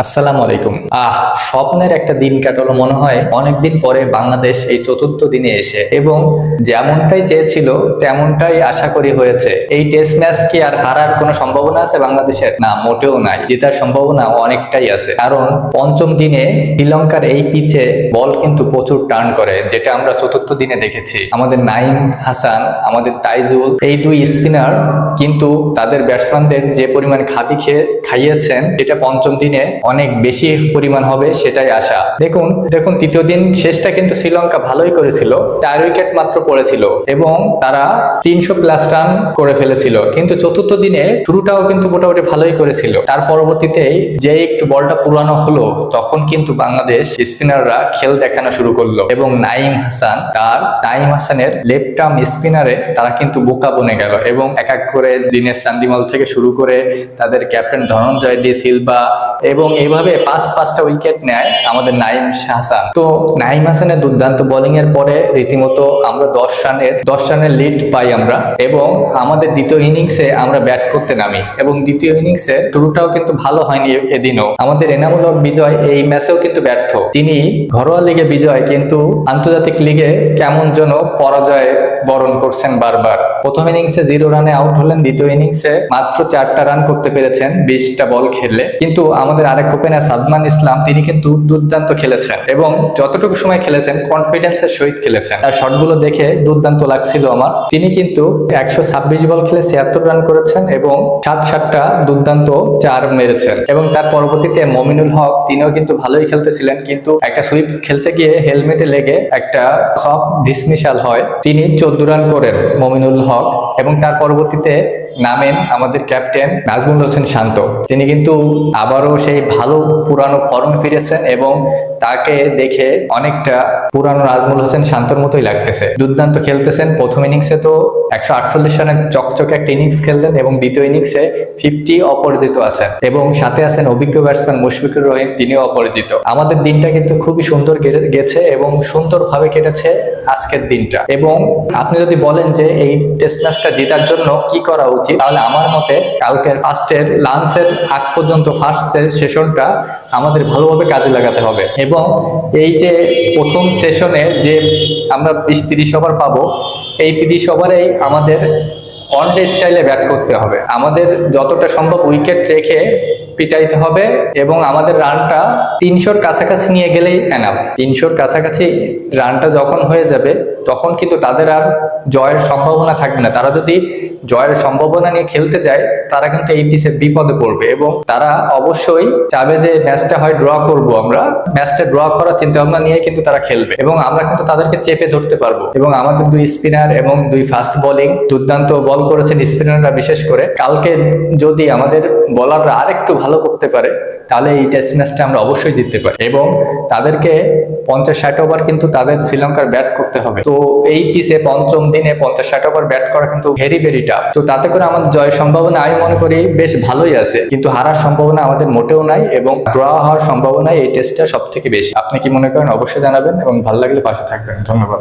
আসসালামু আলাইকুম। স্বপ্নের একটা দিন কাটালো মনে হয় অনেকদিন পরে বাংলাদেশ এই চতুর্থ দিনে এসে, এবং যেমনটাই চেয়েছিল তেমনটাই আশা করি হয়েছে। এই টেস্ট ম্যাচ কি আর হারার কোনো সম্ভাবনা আছে বাংলাদেশের? না, মোটেও নাই। জেতার সম্ভাবনা অনেকটাই আছে, কারণ পঞ্চম দিনে শ্রীলঙ্কার এই পিচে বল কিন্তু প্রচুর টার্ন করে, যেটা আমরা চতুর্থ দিনে দেখেছি। আমাদের নাইম হাসান, আমাদের তাইজুল, এই দুই স্পিনার কিন্তু তাদের ব্যাটসম্যানদের যে পরিমাণ খাইয়েছেন, এটা পঞ্চম দিনে অনেক বেশি পরিমাণ হবে সেটাই আশা। দেখুন তৃতীয় দিন শেষটা কিন্তু শ্রীলঙ্কা ভালোই করেছিল, 4 উইকেট মাত্র পড়েছিল এবং তারা 300+ রান করে ফেলেছিল। কিন্তু চতুর্থ দিনে শুরুটাও কিন্তু মোটামুটি ভালোই করেছিল। তার পরবর্তীতে যে একটু বলটা পুরানো হলো, তখন কিন্তু বাংলাদেশ স্পিনাররা খেল দেখানো শুরু করলো এবং নাইম হাসানের লেফট আর্ম স্পিনারে তারা কিন্তু বোকা বনে গেল এবং এক এক করে দিনেশ চান্দিমাল থেকে শুরু করে তাদের ক্যাপ্টেন ধনঞ্জয় ডি সিলভা এবং এইভাবে পাঁচটা উইকেট নেয় আমাদের নাইম হাসান। তো নাইম হাসানের দুর্দান্ত বোলিং এর পরে রীতিমতো আমরা 10 রানের লিড পাই আমরা, এবং আমাদের দ্বিতীয় ইনিংসে আমরা ব্যাট করতে নামি এবং দ্বিতীয় ইনিংসে শুরুটাও কিন্তু ভালো হয়নি। এদিনও আমাদের এনামুল হক বিজয় এই ম্যাচেও কিন্তু ব্যর্থ। তিনি ঘরোয়া লিগে বিজয়, কিন্তু আন্তর্জাতিক লিগে কেমন যেন পরাজয় বরণ করছেন বারবার। প্রথম ইনিংসে 0 রানে আউট হলেন, দ্বিতীয় ইনিংসে মাত্র 4টা রান করতে পেরেছেন 20টা বল খেললে। কিন্তু আমাদের আরেক ওপেনার সাদমান ইসলাম, তিনি কিন্তু দুর্দান্ত খেলেছেন এবং যতটুকু সময় খেলেছেন কনফিডেন্সের সহিত খেলেছেন। তার শটগুলো দেখে দুর্দান্ত লাগছিল আমার। তিনি কিন্তু 126 বল খেলে 76 রান করেছেন এবং 7টা দুর্দান্ত 4 মেরেছেন। এবং তার পরবর্তীতে মমিনুল হক, তিনিও কিন্তু ভালোই খেলতেছিলেন, কিন্তু একটা সুইপ খেলতে গিয়ে হেলমেটে লেগে একটা সফট ডিসমিসাল হয়। তিনি 14 রান করেন মমিনুল হক, এবং তার পরবর্তীতে নামেন আমাদের ক্যাপ্টেন নাজমুল হোসেন শান্ত। তিনি কিন্তু আবারও সেই ভালো পুরানো ফর্মে ফিরেছেন এবং তাকে দেখে অনেকটা পুরানো নাজমুল হোসেন শান্তর মতোই লাগতেছে। দুর্দান্ত খেলতেছেন। প্রথম ইনিংসে তো 148 রানের চকচকে একটা ইনিংস খেললেন এবং দ্বিতীয় ইনিংসে 50 অপরাজিত আছেন, এবং সাথে আছেন অভিজ্ঞ ব্যাটসম্যান মুশফিকুর রহিম, তিনিও অপরাজিত। আমাদের দিনটা কিন্তু খুবই সুন্দর গেছে এবং সুন্দরভাবে কেটেছে আজকের দিনটা। এবং আপনি যদি বলেন যে এই টেস্ট ম্যাচটা জেতার জন্য কি করা উচিত, তাহলে আমার মতে কালকের ফার্স্টের লাঞ্চের আগ পর্যন্ত ফার্স্ট সেশনটা আমাদের ভালোভাবে কাজে লাগাতে হবে, এবং এই যে প্রথম সেশনে যে আমরা 20-30 ওভার পাবো, এই 30 ওভারেই আমাদের ওয়ানডে স্টাইলে ব্যাট করতে হবে। আমাদের যতটা সম্ভব উইকেট রেখে পিটাইতে হবে এবং আমাদের রানটা 300-র কাছাকাছি নিয়ে গেলেই এনাফ। 300-র কাছাকাছি রানটা যখন হয়ে যাবে, তখন কিন্তু তাদের আর জয়ের সম্ভাবনা থাকবে না। তারা যদি জয়ের সম্ভাবনা নিয়ে খেলতে যায়, তারা কিন্তু এই পিচে বিপদে পড়বে এবং তারা অবশ্যই চাবে যে ম্যাচটা হয় ড্র করব। আমরা ম্যাচটা ড্র করার চিন্তা ভাবনা নিয়ে কিন্তু তারা খেলবে এবং আমরা কিন্তু তাদেরকে চেপে ধরতে পারবো। এবং আমাদের 2 স্পিনার এবং 2 ফাস্ট বোলিং দুর্দান্ত বল করেছেন স্পিনাররা। বিশেষ করে কালকে যদি আমাদের বোলাররা আরেকটু ভালো করতে পারে, তাহলে এই টেস্ট ম্যাচটা আমরা অবশ্যই জিততে পারি। এবং তাদেরকে 50-60 ওভার কিন্তু তাদের শ্রীলঙ্কার ব্যাট করতে হবে। তো এই পিচে পঞ্চম দিনে 50-60 ওভার ব্যাট করা কিন্তু ভেরি টাফ। তো তাতে করে আমাদের জয়ের সম্ভাবনা আমি মনে করি বেশ ভালোই আছে, কিন্তু হারার সম্ভাবনা আমাদের মোটেও নাই, এবং ড্র হওয়ার সম্ভাবনা এই টেস্টটা সব থেকে বেশি। আপনি কি মনে করেন অবশ্যই জানাবেন, এবং ভালো লাগলে পাশে থাকবেন। ধন্যবাদ।